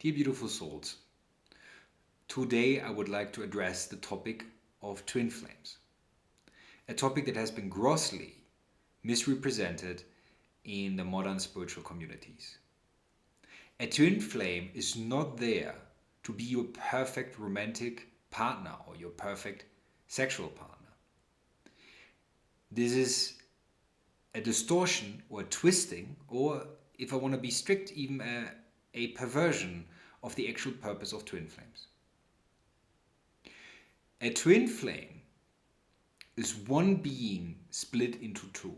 Dear beautiful souls, today I would like to address the topic of twin flames, a topic that has been grossly misrepresented in the modern spiritual communities. A twin flame is not there to be your perfect romantic partner or your perfect sexual partner. This is a distortion or a twisting, or if I want to be strict, even a perversion of the actual purpose of twin flames. A twin flame is one being split into two.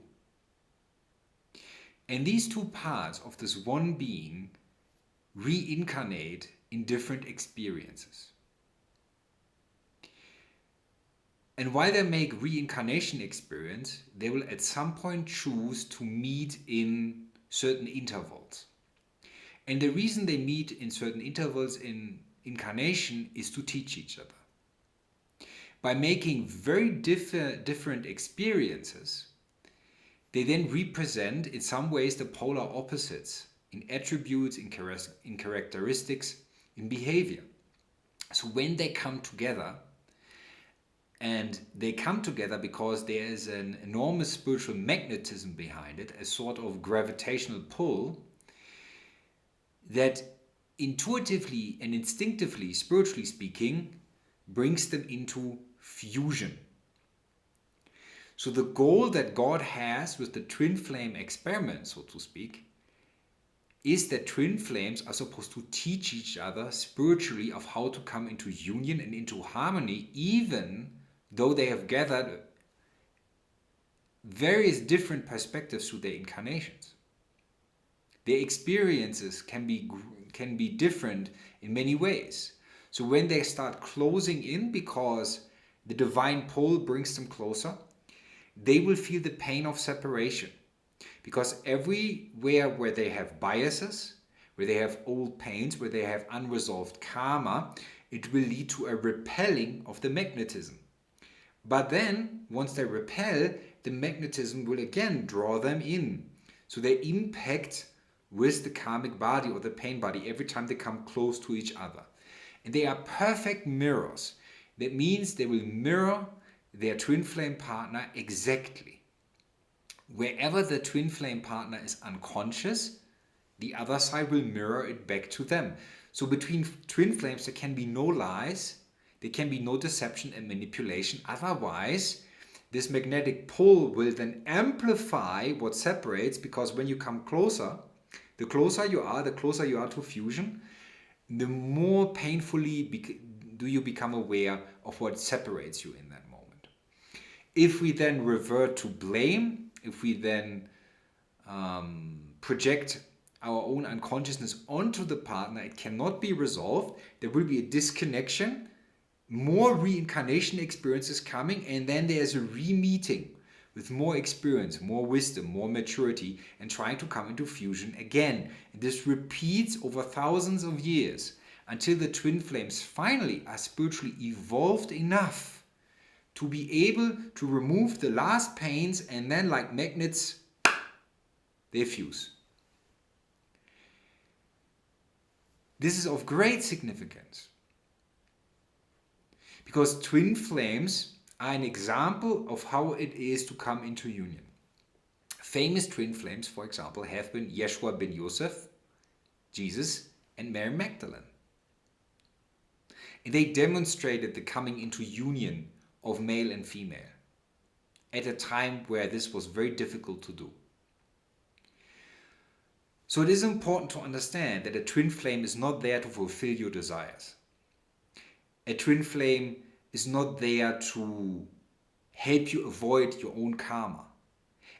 And these two parts of this one being reincarnate in different experiences. And while they make reincarnation experience, they will at some point choose to meet in certain intervals. And the reason they meet in certain intervals in incarnation is to teach each other. By making very different experiences, they then represent in some ways the polar opposites in attributes, in characteristics, in behavior. So when they come together, and they come together because there is an enormous spiritual magnetism behind it, a sort of gravitational pull, that intuitively and instinctively, spiritually speaking, brings them into fusion. So the goal that God has with the twin flame experiment, so to speak, is that twin flames are supposed to teach each other spiritually of how to come into union and into harmony, even though they have gathered various different perspectives through their incarnations. Their experiences can be different in many ways. So when they start closing in because the divine pull brings them closer, they will feel the pain of separation. Because everywhere where they have biases, where they have old pains, where they have unresolved karma, it will lead to a repelling of the magnetism. But then, once they repel, the magnetism will again draw them in. So they impact with the karmic body or the pain body every time they come close to each other. And they are perfect mirrors. That means they will mirror their twin flame partner exactly. Wherever the twin flame partner is unconscious, the other side will mirror it back to them. So between twin flames there can be no lies, there can be no deception and manipulation. Otherwise, this magnetic pull will then amplify what separates, because when you come closer, the closer you are to fusion, the more painfully do you become aware of what separates you in that moment. If we then revert to blame, if we then project our own unconsciousness onto the partner, it cannot be resolved. There will be a disconnection, more reincarnation experiences coming, and then there's a re-meeting with more experience, more wisdom, more maturity, and trying to come into fusion again. And this repeats over thousands of years until the twin flames finally are spiritually evolved enough to be able to remove the last pains, and then like magnets, they fuse. This is of great significance because twin flames are an example of how it is to come into union. Famous twin flames, for example, have been Yeshua ben Yosef, Jesus, and Mary Magdalene. And they demonstrated the coming into union of male and female at a time where this was very difficult to do. So it is important to understand that a twin flame is not there to fulfill your desires. A twin flame is not there to help you avoid your own karma.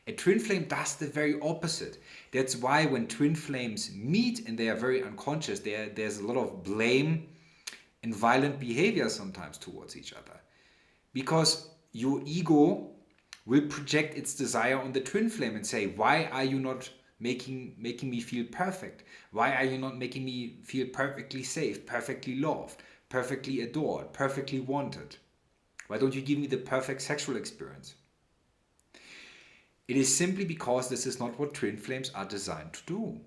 A twin flame does the very opposite. That's why when twin flames meet and they are very unconscious, there's a lot of blame and violent behavior sometimes towards each other. Because your ego will project its desire on the twin flame and say, why are you not making me feel perfect? Why are you not making me feel perfectly safe, perfectly loved, perfectly adored, perfectly wanted? Why don't you give me the perfect sexual experience? It is simply because this is not what twin flames are designed to do.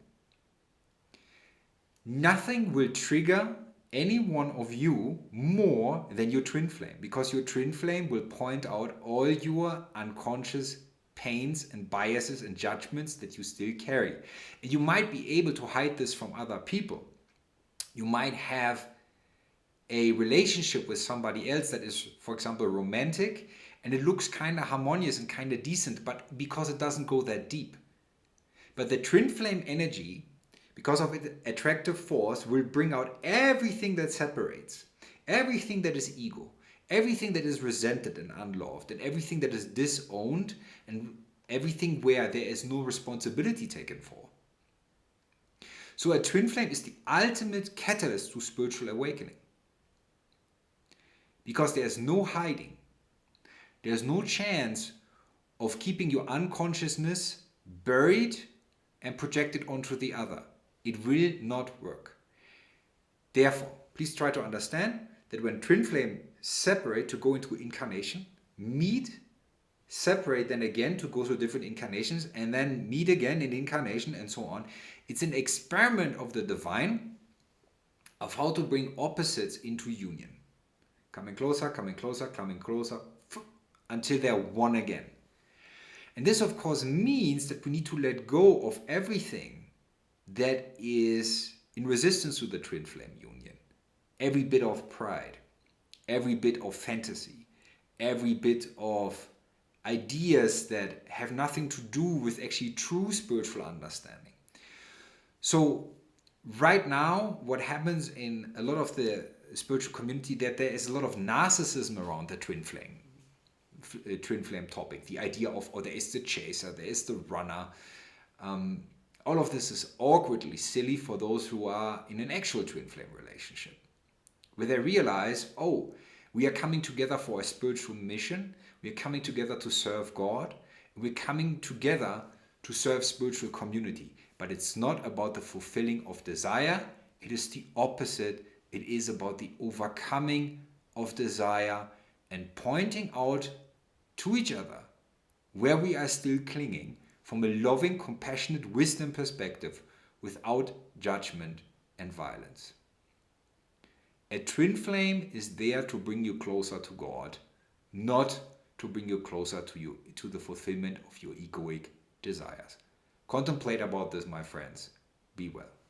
Nothing will trigger any one of you more than your twin flame, because your twin flame will point out all your unconscious pains and biases and judgments that you still carry. And you might be able to hide this from other people. You might have a relationship with somebody else that is, for example, romantic, and it looks kind of harmonious and kind of decent, but because it doesn't go that deep. But the twin flame energy, because of its attractive force, will bring out everything that separates, everything that is ego, everything that is resented and unloved, and everything that is disowned, and everything where there is no responsibility taken for. So a twin flame is the ultimate catalyst to spiritual awakening. Because there's no hiding. There's no chance of keeping your unconsciousness buried and projected onto the other. It will not work. Therefore, please try to understand that when twin flame separate to go into incarnation, meet, separate then again to go through different incarnations, and then meet again in incarnation and so on. It's an experiment of the divine of how to bring opposites into union. Coming closer, coming closer, coming closer, until they're one again. And this, of course, means that we need to let go of everything that is in resistance to the twin flame union. Every bit of pride, every bit of fantasy, every bit of ideas that have nothing to do with actually true spiritual understanding. So right now, what happens in a lot of the spiritual community, that there is a lot of narcissism around the twin flame topic. The idea of, oh, there is the chaser, there is the runner. All of this is awkwardly silly for those who are in an actual twin flame relationship, where they realize, oh, we are coming together for a spiritual mission, we are coming together to serve God, we're coming together to serve spiritual community. But it's not about the fulfilling of desire, it is the opposite. It is about the overcoming of desire and pointing out to each other where we are still clinging from a loving, compassionate wisdom perspective without judgment and violence. A twin flame is there to bring you closer to God, not to bring you closer to the fulfillment of your egoic desires. Contemplate about this, my friends. Be well.